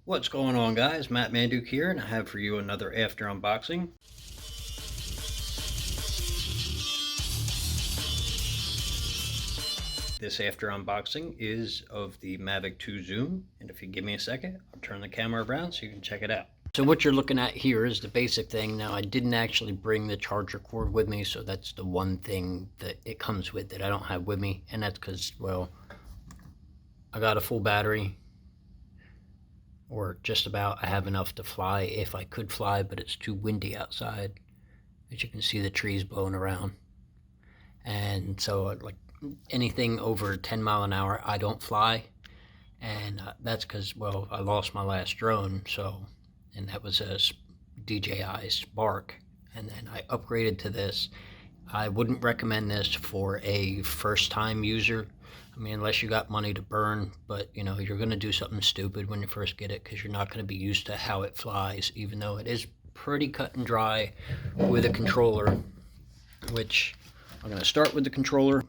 What's going on, guys? Matt Manduke here, and I have for you another after unboxing. This after unboxing is of the Mavic 2 Zoom, and if you give me a second, I'll turn the camera around so you can check it out. So what you're looking at here is the basic thing. Now, I didn't actually bring the charger cord with me, so that's the one thing that it comes with that I don't have with me, and that's because, well, I got a full battery, or just about. I have enough to fly if I could fly, but it's too windy outside. As you can see, the trees blowing around. And so, like, anything over 10 mile an hour, I don't fly. And that's because, well, I lost my last drone, and that was a DJI Spark. And then I upgraded to this. I wouldn't recommend this for a first-time user. I mean, unless you got money to burn, but, you know, you're going to do something stupid when you first get it because you're not going to be used to how it flies, even though it is pretty cut and dry with a controller, which I'm going to start with the controller.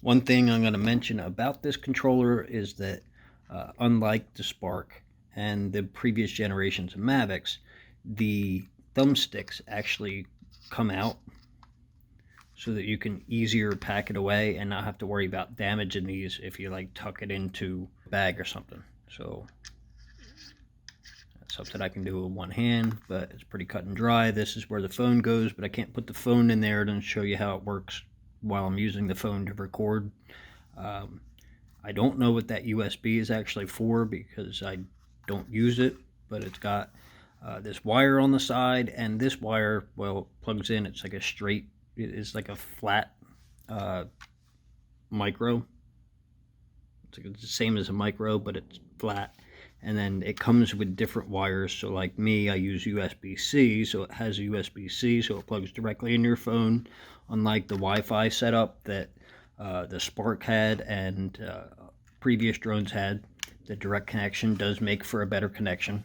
One thing I'm going to mention about this controller is that unlike the Spark and the previous generations of Mavics, the thumbsticks actually come out so that you can easier pack it away and not have to worry about damaging these if you like tuck it into a bag or something. So that's something I can do with one hand, but it's pretty cut and dry. This is where the phone goes, but I can't put the phone in there and show you how it works while I'm using the phone to record. I don't know what that USB is actually for because I don't use it, but it's got this wire on the side, and this wire, well, plugs in. It's like a straight, it is like a flat micro. It's like the same as a micro, but it's flat. And then it comes with different wires. So like me, I use USB-C, so it has a USB-C, so it plugs directly in your phone, unlike the Wi-Fi setup that the Spark had and previous drones had. The direct connection does make for a better connection.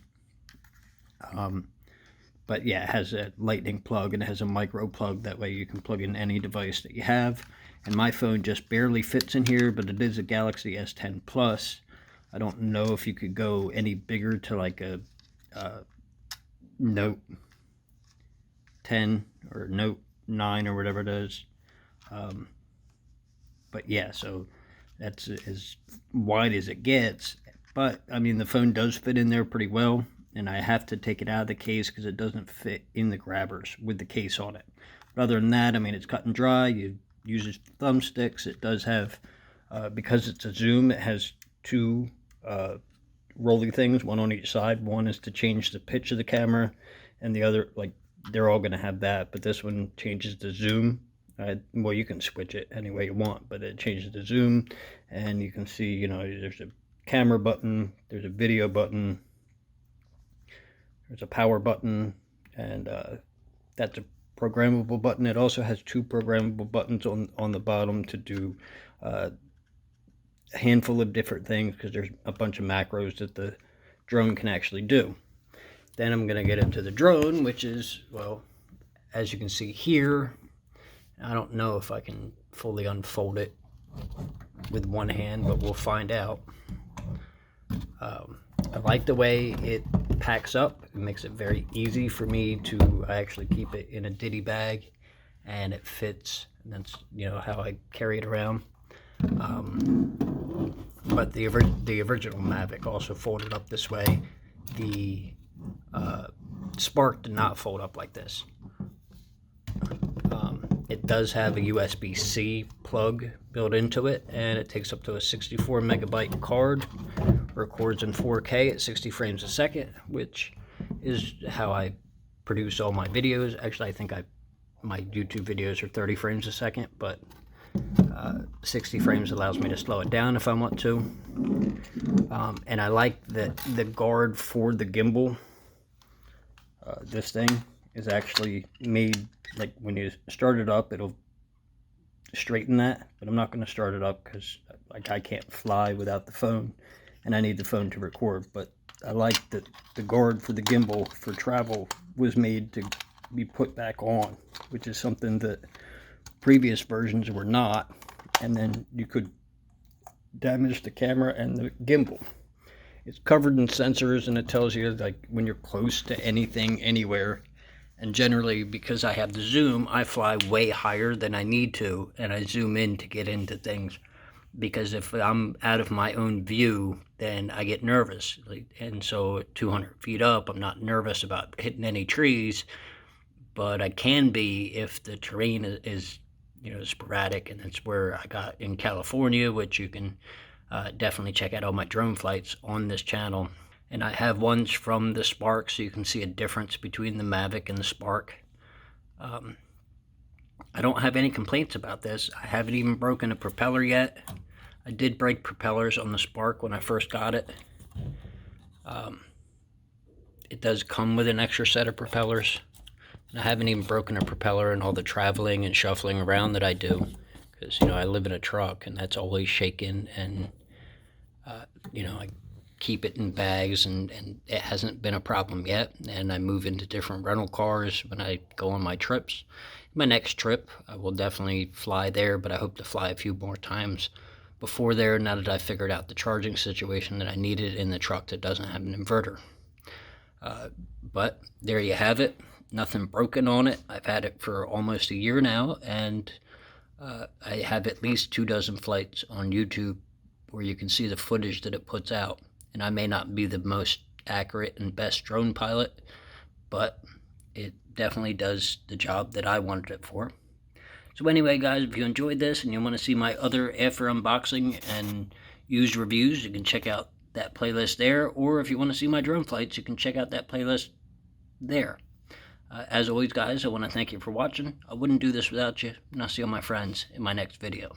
But yeah, it has a lightning plug and it has a micro plug. That way you can plug in any device that you have. And my phone just barely fits in here, but it is a Galaxy S10 Plus. I don't know if you could go any bigger to like a Note 10 or Note 9 or whatever it is. But yeah, so that's as wide as it gets. But I mean, the phone does fit in there pretty well, and I have to take it out of the case because it doesn't fit in the grabbers with the case on it. But other than that, I mean, it's cut and dry. You use thumbsticks. It does have, because it's a zoom, it has two rolling things, one on each side. One is to change the pitch of the camera, and the other, like, they're all going to have that, but this one changes the zoom. Well, you can switch it any way you want, but it changes the zoom, and you can see, you know, there's a camera button, there's a video button, there's a power button, and that's a programmable button. It also has two programmable buttons on the bottom to do a handful of different things, because there's a bunch of macros that the drone can actually do. Then I'm going to get into the drone, which is, well, as you can see here, I don't know if I can fully unfold it with one hand, but we'll find out. I like the way it packs up. It makes it very easy for me to actually keep it in a ditty bag, and it fits. And that's, you know, how I carry it around. But the original Mavic also folded up this way. The Spark did not fold up like this. It does have a USB-C plug built into it, and it takes up to a 64 megabyte card, records in 4K at 60 frames a second, which is how I produce all my videos. Actually, I think my YouTube videos are 30 frames a second, but 60 frames allows me to slow it down if I want to. And I like that the guard for the gimbal, this thing is actually made, like, when you start it up, it'll straighten that, but I'm not going to start it up because, like, I can't fly without the phone, and I need the phone to record. But I like that the guard for the gimbal for travel was made to be put back on, which is something that previous versions were not, and then you could damage the camera and the gimbal. It's covered in sensors, and it tells you like when you're close to anything, anywhere. And generally, because I have the zoom, I fly way higher than I need to, and I zoom in to get into things. Because if I'm out of my own view, then I get nervous. And so at 200 feet up, I'm not nervous about hitting any trees, but I can be if the terrain is sporadic. And it's where I got in California, which you can definitely check out all my drone flights on this channel. And I have ones from the Spark, so you can see a difference between the Mavic and the Spark. I don't have any complaints about this. I haven't even broken a propeller yet. I did break propellers on the Spark when I first got it. It does come with an extra set of propellers. And I haven't even broken a propeller in all the traveling and shuffling around that I do. Because, I live in a truck, and that's always shaking, and, I keep it in bags, and it hasn't been a problem yet. And I move into different rental cars when I go on my trips. My next trip, I will definitely fly there, but I hope to fly a few more times before there, now that I figured out the charging situation that I needed in the truck that doesn't have an inverter. But there you have it. Nothing broken on it. I've had it for almost a year now, and I have at least 24 flights on YouTube where you can see the footage that it puts out. And I may not be the most accurate and best drone pilot, but it definitely does the job that I wanted it for. So anyway, guys, if you enjoyed this and you want to see my other after unboxing and used reviews, you can check out that playlist there. Or if you want to see my drone flights, you can check out that playlist there. As always, guys, I want to thank you for watching. I wouldn't do this without you, and I'll see all my friends in my next video.